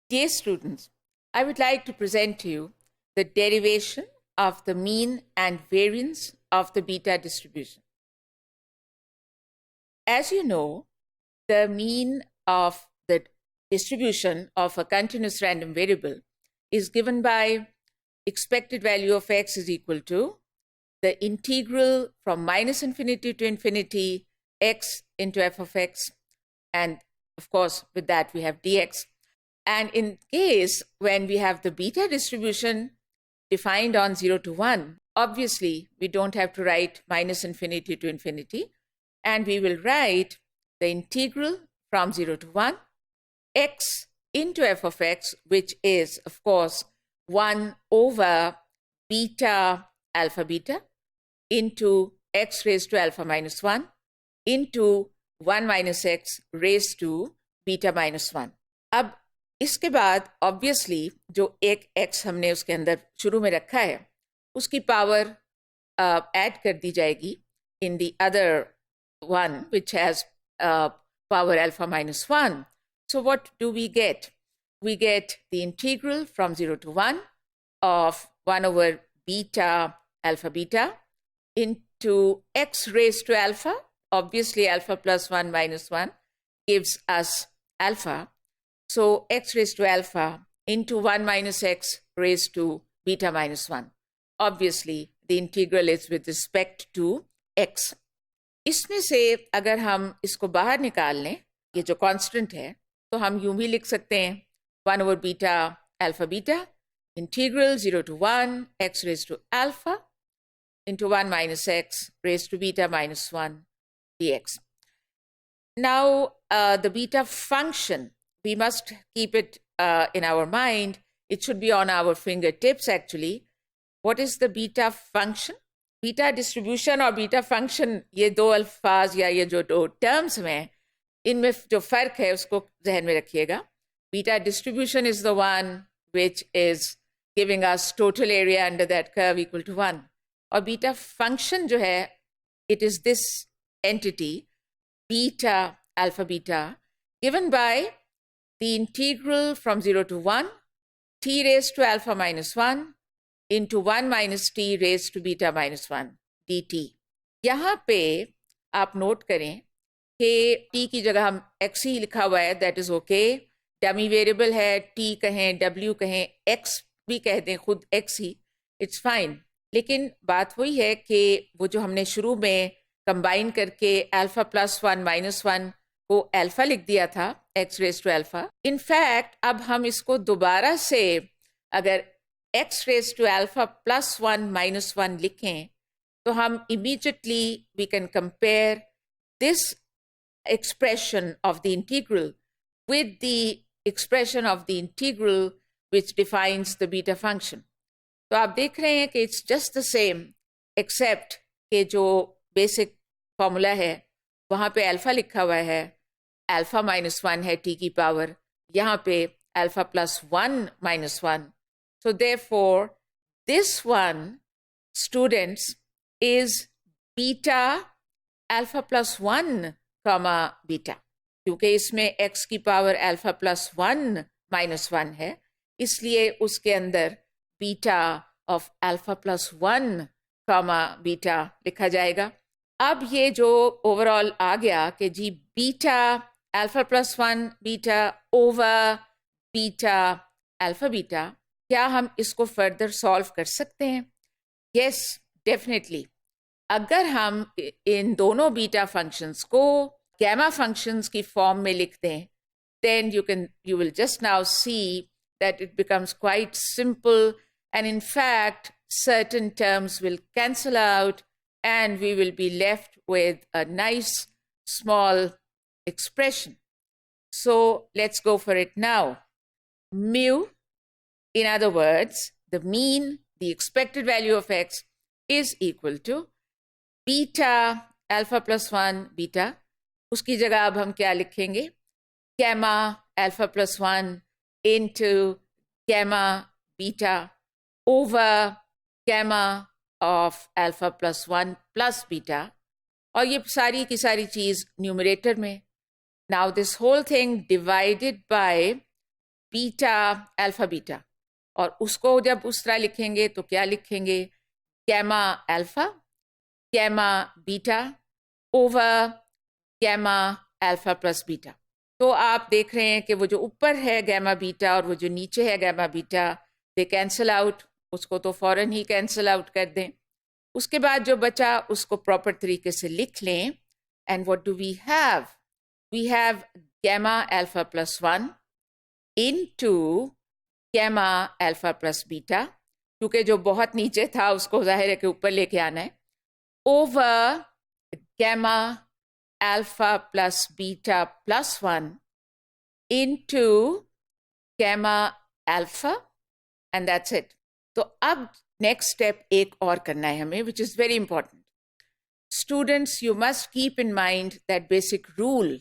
Dear students, I would like to present to you the derivation of the mean and variance of the beta distribution. As you know, the mean of the distribution of a continuous random variable is given by expected value of x is equal to the integral from minus infinity to infinity x into f of x, and of course with that we have dx. And in case when we have the beta distribution defined on 0 to 1, obviously we don't have to write minus infinity to infinity, and we will write the integral from 0 to 1 x into f of x, which is of course 1 over beta alpha beta into x raised to alpha minus 1 into 1 minus x raised to beta minus 1. अब इसके बाद obviously जो एक x हमने उसके अंदर शुरू में रखा है उसकी पावर ऐड कर दी जाएगी in the other one which has power alpha minus 1. So what do we get? We get the integral from 0 to 1 of 1 over beta alpha beta into x raised to alpha. Obviously alpha plus 1 minus 1 gives us alpha. So x raised to alpha into 1 minus x raised to beta minus 1. Obviously the integral is with respect to x. इसमें से अगर हम इसको बाहर निकाल लें, ये जो कांस्टेंट है, तो हम यूं भी लिख सकते हैं 1 over beta alpha beta integral 0 to 1 x raised to alpha into 1 minus x raised to beta minus 1 dx. Now the beta function, we must keep it in our mind. It should be on our fingertips actually. What is the beta function? Beta distribution और beta function, ये दो अल्फाज या ये जो दो terms में इनमें जो फ़र्क है उसको जहन में रखिएगा. Beta distribution is the one which is giving us total area under that curve equal to 1, और बीटा फंक्शन जो है it is this entity beta alpha beta given by the integral from 0 to 1 t raised to alpha minus 1 into 1 minus t raised to beta minus 1 dt. यहाँ पे आप note करें कि t की जगह हम x ही लिखा हुआ है, that is okay. Dummy variable है, t कहें, w कहें, x भी कह दें, खुद x ही, इट्स फाइन. लेकिन बात वही है कि वो जो हमने शुरू में कंबाइन करके अल्फा प्लस 1 माइनस 1 को अल्फा लिख दिया था x raise to alpha, in fact अब हम इसको दोबारा से अगर x raised to alpha plus 1 minus 1 लिखें तो हम immediately we can compare this expression of the integral with the expression of the integral which defines the beta function. तो आप देख रहे हैं कि it's just the same except कि जो basic formula है वहाँ पे alpha लिखा हुआ है, alpha minus 1 है t की पावर, यहाँ पे alpha plus 1 minus 1. So therefore, this one, students, is beta alpha plus 1 comma beta. क्योंकि इसमें x की पावर alpha plus 1 minus 1 है, इसलिए उसके अंदर beta of alpha plus 1 comma beta लिखा जाएगा. अब ये जो ओवरऑल आ गया कि जी beta alpha plus 1 beta over beta alpha beta, क्या हम इसको फर्दर सॉल्व कर सकते हैं? Yes, definitely. अगर हम इन दोनों बीटा फंक्शंस को गैमा फंक्शंस की फॉर्म में लिख दें, then you will just now see that it becomes quite simple, and in fact certain terms will cancel out and we will be left with a nice small expression. So let's go for it now. Mu, in other words, the mean, the expected value of x is equal to beta alpha plus 1 beta. उसकी जगह अब हम क्या लिखेंगे? Gamma alpha plus 1 into gamma beta over gamma of alpha plus 1 plus beta. और ये सारी की सारी चीज़ न्यूमरेटर में. Now this whole thing divided by beta alpha beta, और उसको जब उस तरह लिखेंगे तो क्या लिखेंगे, gamma alpha gamma beta over gamma alpha plus beta. तो आप देख रहे हैं कि वो जो ऊपर है गैमा बीटा और वो जो नीचे है गैमा बीटा, दे कैंसिल आउट, उसको तो फौरन ही कैंसिल आउट कर दें। उसके बाद जो बचा उसको प्रॉपर तरीके से लिख लें। And what do we have gamma alpha plus 1 into gamma alpha plus beta, क्योंकि जो बहुत नीचे था उसको जाहिर है कि ऊपर लेके आना है, over gamma alpha plus beta plus 1 into gamma alpha, and that's it. तो अब नेक्स्ट स्टेप एक और करना है हमें, which is very important. Students, you must keep in mind that basic rule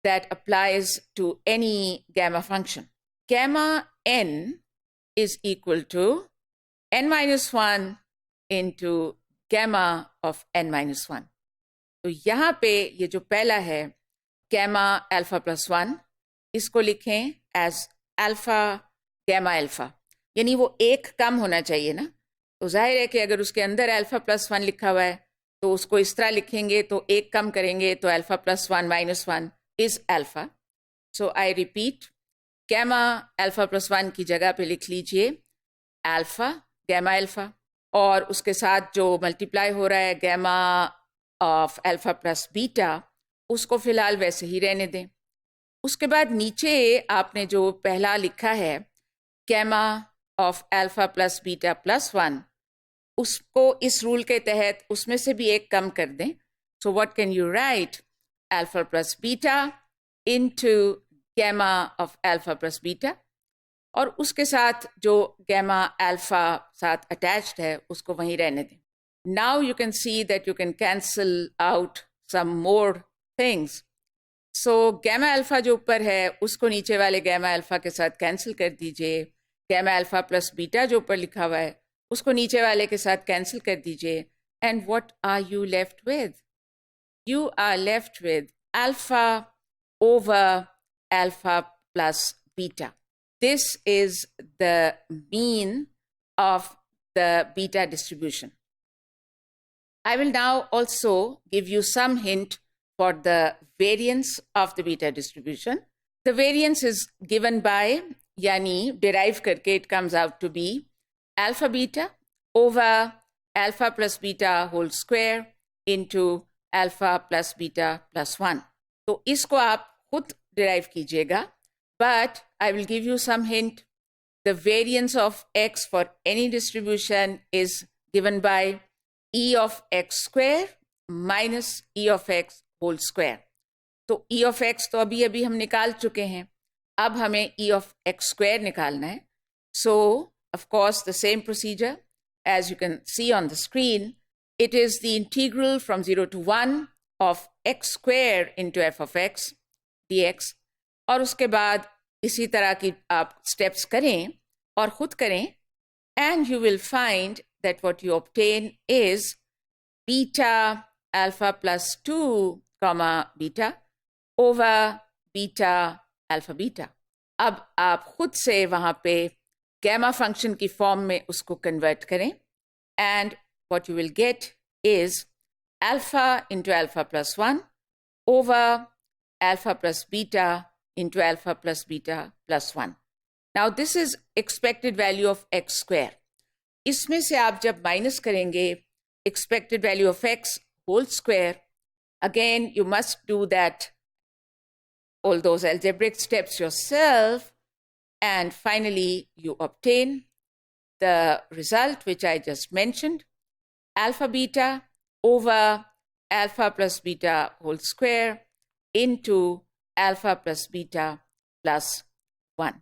that applies to any gamma function. Gamma n is equal to n minus 1 into gamma of n minus 1. तो यहाँ पे ये जो पहला है gamma alpha plus 1, इसको लिखें as alpha gamma alpha, यानी वो एक कम होना चाहिए ना। तो जाहिर है कि अगर उसके अंदर अल्फा प्लस 1 लिखा हुआ है तो उसको इस तरह लिखेंगे, तो एक कम करेंगे तो alpha plus 1 minus 1 is alpha. So I repeat, gamma alpha plus 1 की जगह पे लिख लीजिए अल्फा गैमा अल्फा, और उसके साथ जो मल्टीप्लाई हो रहा है gamma of alpha plus beta, उसको फिलहाल वैसे ही रहने दें। उसके बाद नीचे आपने जो पहला लिखा है gamma of alpha plus beta plus 1, उसको इस रूल के तहत उसमें से भी एक कम कर दें। So what can you write, alpha plus beta into gamma of alpha plus beta, और उसके साथ जो गैमा अल्फा साथ अटैच्ड है उसको वहीं रहने दें। Now you can see that you can cancel out some more things. So gamma alpha जो ऊपर है उसको नीचे वाले गैमा अल्फा के साथ कैंसिल कर दीजिए। गैमा अल्फा प्लस बीटा जो ऊपर लिखा हुआ है उसको नीचे वाले के साथ कैंसिल कर दीजिए। And what are you left with? You are left with alpha over alpha plus beta. This is the mean of the beta distribution. I will now also give you some hint for the variance of the beta distribution. The variance is given by, yani derive karke it comes out to be alpha beta over alpha plus beta whole square into alpha plus beta plus 1. तो इसको आप खुद derive कीजिएगा, but I will give you some hint. The variance of x for any distribution is given by e of x square minus e of x whole square. तो e of x तो अभी हम निकाल चुके हैं, अब हमें e of x square निकालना है। So, of course, the same procedure as you can see on the screen. It is the integral from 0 to 1 of x square into f of x dx, और उसके बाद इसी तरह की आप steps करें और खुद करें, and you will find that what you obtain is beta alpha plus 2 comma beta over beta alpha beta. अब आप खुद से वहाँ पे गैमा फंक्शन की फॉर्म में उसको कन्वर्ट करें, and what you will get is alpha into alpha plus 1 over alpha plus beta into alpha plus beta plus 1. Now this is expected value of x square. इसमें से आप जब minus करेंगे expected value of x whole square, again you must do that, all those algebraic steps yourself, and finally you obtain the result which I just mentioned, alpha beta over alpha plus beta whole square into alpha plus beta plus 1.